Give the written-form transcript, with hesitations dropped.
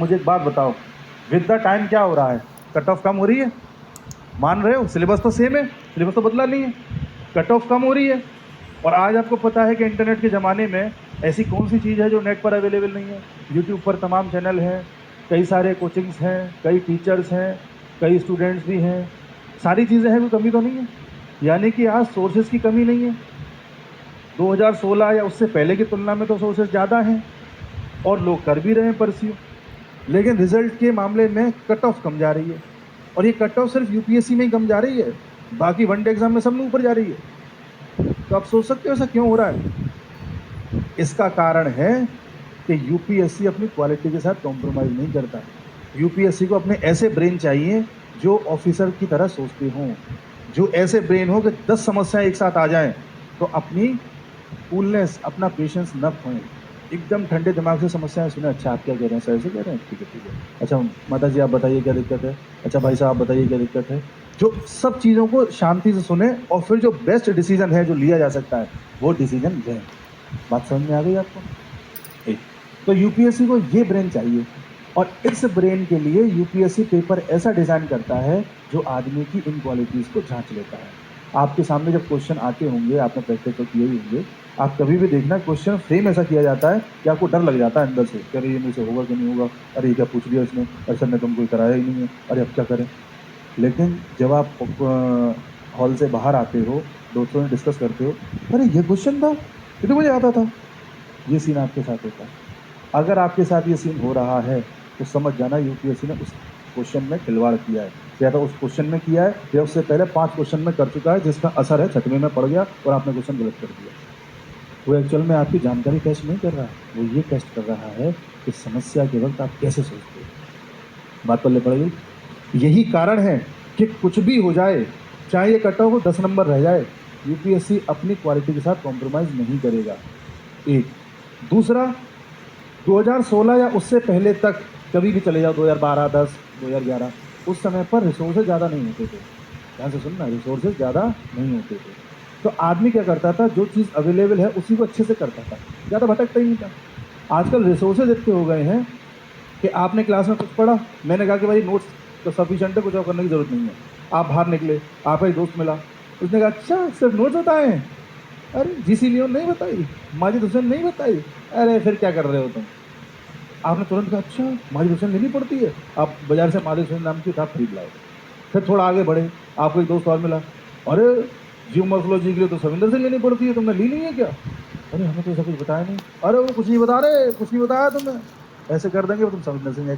मुझे एक बात बताओ, विद द टाइम क्या हो रहा है? कट ऑफ कम हो रही है? मान रहे हो? सिलेबस तो सेम है, सिलेबस तो बदला नहीं है, कट ऑफ कम हो रही है। और आज आपको पता है कि इंटरनेट के ज़माने में ऐसी कौन सी चीज़ है जो नेट पर अवेलेबल नहीं है? यूट्यूब पर तमाम चैनल हैं, कई सारे कोचिंग्स हैं, कई टीचर्स हैं, कई स्टूडेंट्स भी हैं, सारी चीज़ें हैं, कोई कमी तो नहीं है। यानी कि आज सोर्सेज की कमी नहीं है। 2016 या उससे पहले की तुलना में तो सोर्सेज ज़्यादा हैं और लोग कर भी रहे हैं परस्यू, लेकिन रिजल्ट के मामले में कट ऑफ कम जा रही है। और ये कट ऑफ सिर्फ यूपीएससी में ही कम जा रही है, बाकी वनडे एग्जाम में सब में ऊपर जा रही है। तो आप सोच सकते हो ऐसा क्यों हो रहा है? इसका कारण है कि यूपीएससी अपनी क्वालिटी के साथ कॉम्प्रोमाइज़ नहीं करता। यूपीएससी को अपने ऐसे ब्रेन चाहिए जो ऑफिसर की तरह सोचते हों, जो ऐसे ब्रेन हो कि 10 समस्याएं एक साथ आ जाएं तो अपनी कूलनेस, अपना पेशेंस न खोएं, एकदम ठंडे दिमाग से समस्याएं सुने। अच्छा आप क्या कह रहे हैं सर? ऐसे कह रहे हैं, ठीक है ठीक है। अच्छा माता जी आप बताइए क्या दिक्कत है? अच्छा भाई साहब आप बताइए क्या दिक्कत है? जो सब चीज़ों को शांति से सुने और फिर जो बेस्ट डिसीजन है जो लिया जा सकता है वो डिसीजन लें। बात समझ में आ गई आपको? एक तो यूपीएससी को ये ब्रेन चाहिए और इस ब्रेन के लिए यूपीएससी पेपर ऐसा डिजाइन करता है जो आदमी की इन क्वालिटीज को जांच लेता है। आपके सामने जब क्वेश्चन आते होंगे, आपने प्रैक्टिस तो किए ही होंगे, आप कभी भी देखना क्वेश्चन फ्रेम ऐसा किया जाता है कि आपको डर लग जाता है अंदर से, अरे ये मुझसे होगा कि नहीं होगा, अरे ये क्या पूछ लिया इसने, अरे सर ने तुमको कराया ही नहीं है, अरे अब क्या करें। लेकिन जब आप हॉल से बाहर आते हो, दोस्तों में डिस्कस करते हो, अरे ये क्वेश्चन था, ये तो मुझे आता था। ये सीन आपके साथ होता है। अगर आपके साथ ये सीन हो रहा है तो समझ जाना यूपीएससी ने उस क्वेश्चन में खिलवाड़ किया है, या तो उस क्वेश्चन में किया है या उससे पहले 5 क्वेश्चन में कर चुका है जिसका असर है 6वें में पड़ गया और आपने क्वेश्चन गलत कर दिया। वो एक्चुअल में आपकी जानकारी टेस्ट नहीं कर रहा है, वो ये टेस्ट कर रहा है कि समस्या के वक्त आप कैसे सोचते हो। बात पल्ले पड़ गई? यही कारण है कि कुछ भी हो जाए, चाहे ये कट ऑफ 10 नंबर रह जाए, यूपीएससी अपनी क्वालिटी के साथ कॉम्प्रोमाइज़ नहीं करेगा। एक दूसरा, 2016 या उससे पहले तक कभी भी चले जाओ, 2012, 10, 2011, उस समय पर रिसोर्सेज ज़्यादा नहीं होते थे। ध्यान से सुनना, रिसोर्सेज ज़्यादा नहीं होते थे, तो आदमी क्या करता था, जो चीज़ अवेलेबल है उसी को अच्छे से करता था, ज़्यादा भटकता ही नहीं था। आजकल रिसोर्सेज इतने हो गए हैं कि आपने क्लास में कुछ पढ़ा, मैंने कहा कि भाई नोट्स तो सफिशिएंट है, कुछ और करने की ज़रूरत नहीं है। आप बाहर निकले, आपका एक दोस्त मिला, उसने कहा अच्छा सिर्फ नोट्स बताए हैं, अरे जीसी लियोन नहीं बताई, माजिद हुसैन नहीं बताई, अरे फिर क्या कर रहे हो तुम? आपने तुरंत कहा अच्छा माजिद हुसैन लेनी पड़ती है, आप बाजार से माजिद हुसैन नाम की किताब खरीद लाए। फिर थोड़ा आगे बढ़े, आपको एक दोस्त और मिला, अरे जियोमॉर्फोलॉजी के लिए तो सविंदर से लेनी पड़ती है, तुमने ली नहीं है क्या? अरे हमें तो ऐसा कुछ बताया नहीं। अरे वो कुछ नहीं बता रहे, कुछ नहीं बताया तुमने, ऐसे कर देंगे वो तुम सविंदर सिंह